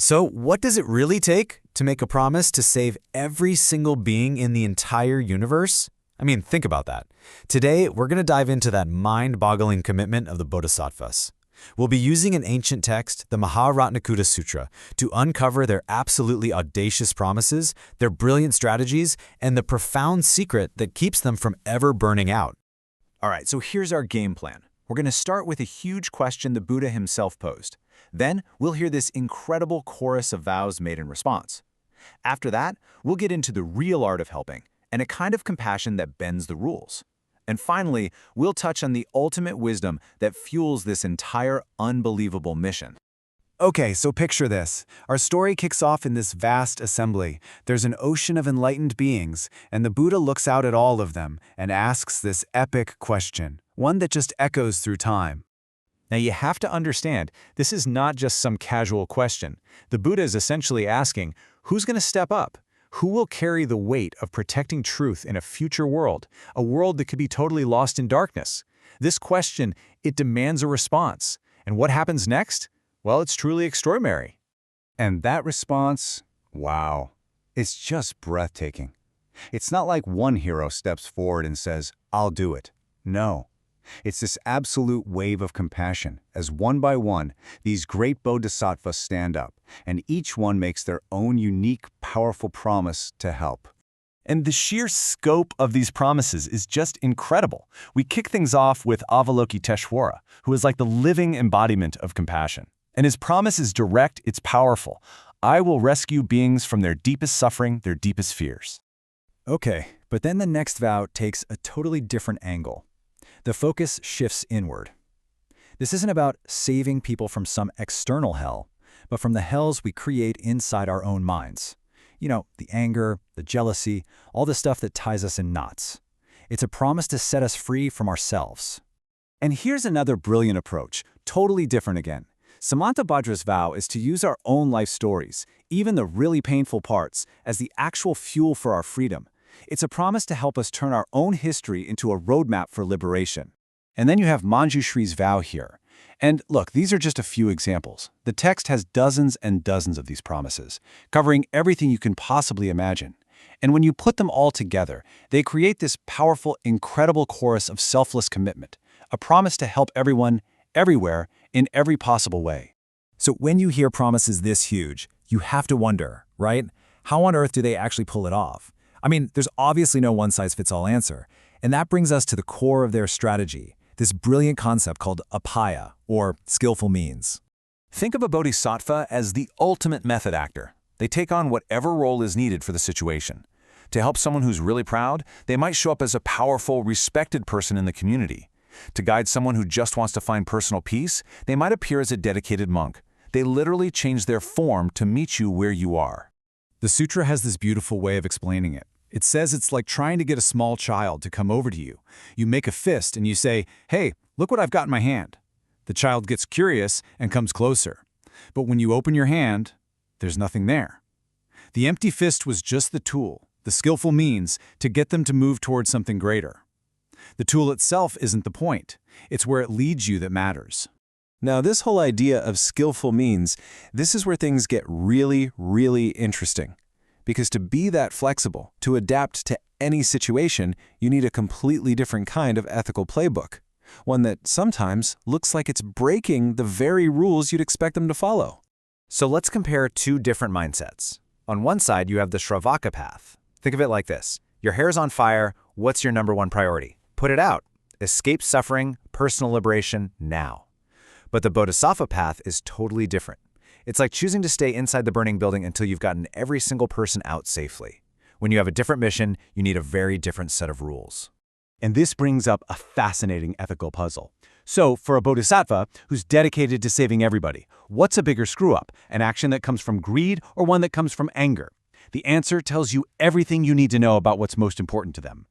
So, what does it really take to make a promise to save every single being in the entire universe? I mean, think about that. Today, we're going to dive into that mind-boggling commitment of the Bodhisattvas. We'll be using an ancient text, the Maharatnakuta Sutra, to uncover their absolutely audacious promises, their brilliant strategies, and the profound secret that keeps them from ever burning out. All right, so here's our game plan. We're going to start with a huge question the Buddha himself posed. Then we'll hear this incredible chorus of vows made in response. After that, we'll get into the real art of helping and a kind of compassion that bends the rules. And finally, we'll touch on the ultimate wisdom that fuels this entire unbelievable mission. Okay, so picture this. Our story kicks off in this vast assembly. There's an ocean of enlightened beings, and the Buddha looks out at all of them and asks this epic question, one that just echoes through time. Now you have to understand, this is not just some casual question. The Buddha is essentially asking, who's going to step up? Who will carry the weight of protecting truth in a future world, a world that could be totally lost in darkness? This question, it demands a response. And what happens next? Well, it's truly extraordinary. And that response, wow, it's just breathtaking. It's not like one hero steps forward and says, "I'll do it." No. It's this absolute wave of compassion, as one by one, these great bodhisattvas stand up, and each one makes their own unique, powerful promise to help. And the sheer scope of these promises is just incredible. We kick things off with Avalokiteshvara, who is like the living embodiment of compassion. And his promise is direct, it's powerful. I will rescue beings from their deepest suffering, their deepest fears. Okay, but then the next vow takes a totally different angle. The focus shifts inward. This isn't about saving people from some external hell, but from the hells we create inside our own minds. You know, the anger, the jealousy, all the stuff that ties us in knots. It's a promise to set us free from ourselves. And here's another brilliant approach, totally different again. Samantabhadra's vow is to use our own life stories, even the really painful parts, as the actual fuel for our freedom. It's a promise to help us turn our own history into a roadmap for liberation. And then you have Manjushri's vow here. And look, these are just a few examples. The text has dozens and dozens of these promises, covering everything you can possibly imagine. And when you put them all together, they create this powerful, incredible chorus of selfless commitment, a promise to help everyone, everywhere, in every possible way. So when you hear promises this huge, you have to wonder, right? How on earth do they actually pull it off? I mean, there's obviously no one-size-fits-all answer. And that brings us to the core of their strategy, this brilliant concept called upaya, or skillful means. Think of a bodhisattva as the ultimate method actor. They take on whatever role is needed for the situation. To help someone who's really proud, they might show up as a powerful, respected person in the community. To guide someone who just wants to find personal peace, they might appear as a dedicated monk. They literally change their form to meet you where you are. The sutra has this beautiful way of explaining it. It says it's like trying to get a small child to come over to you. You make a fist and you say, "Hey, look what I've got in my hand." The child gets curious and comes closer. But when you open your hand, there's nothing there. The empty fist was just the tool, the skillful means, to get them to move towards something greater. The tool itself isn't the point. It's where it leads you that matters. Now, this whole idea of skillful means, this is where things get really, really interesting. Because to be that flexible, to adapt to any situation, you need a completely different kind of ethical playbook. One that sometimes looks like it's breaking the very rules you'd expect them to follow. So let's compare two different mindsets. On one side, you have the Shravaka path. Think of it like this. Your hair's on fire. What's your number one priority? Put it out. Escape suffering, personal liberation, now. But the Bodhisattva path is totally different. It's like choosing to stay inside the burning building until you've gotten every single person out safely. When you have a different mission, you need a very different set of rules. And this brings up a fascinating ethical puzzle. So, for a bodhisattva who's dedicated to saving everybody, what's a bigger screw-up? An action that comes from greed or one that comes from anger? The answer tells you everything you need to know about what's most important to them.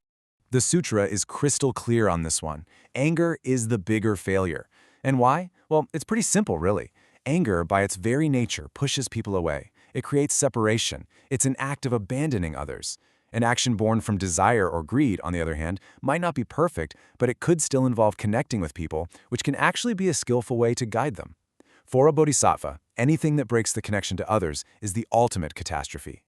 The sutra is crystal clear on this one. Anger is the bigger failure. And why? Well, it's pretty simple, really. Anger, by its very nature, pushes people away. It creates separation. It's an act of abandoning others. An action born from desire or greed, on the other hand, might not be perfect, but it could still involve connecting with people, which can actually be a skillful way to guide them. For a bodhisattva, anything that breaks the connection to others is the ultimate catastrophe.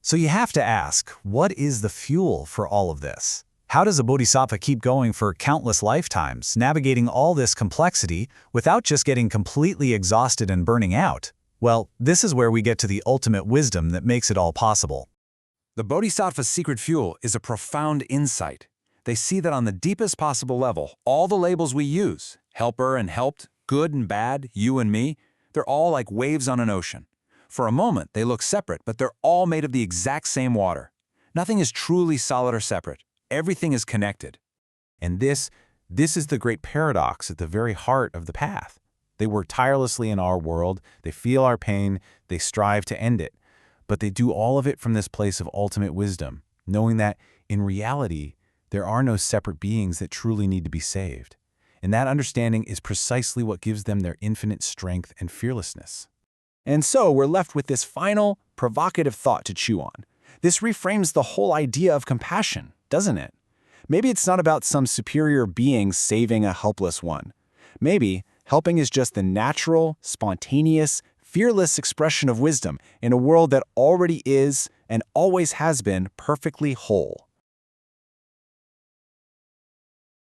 So you have to ask, what is the fuel for all of this? How does a bodhisattva keep going for countless lifetimes, navigating all this complexity without just getting completely exhausted and burning out? Well, this is where we get to the ultimate wisdom that makes it all possible. The bodhisattva's secret fuel is a profound insight. They see that on the deepest possible level, all the labels we use, helper and helped, good and bad, you and me, they're all like waves on an ocean. For a moment, they look separate, but they're all made of the exact same water. Nothing is truly solid or separate. Everything is connected. And this is the great paradox at the very heart of the path. They work tirelessly in our world, they feel our pain, they strive to end it. But they do all of it from this place of ultimate wisdom, knowing that, in reality, there are no separate beings that truly need to be saved. And that understanding is precisely what gives them their infinite strength and fearlessness. And so we're left with this final, provocative thought to chew on. This reframes the whole idea of compassion, doesn't it? Maybe it's not about some superior being saving a helpless one. Maybe helping is just the natural, spontaneous, fearless expression of wisdom in a world that already is and always has been perfectly whole.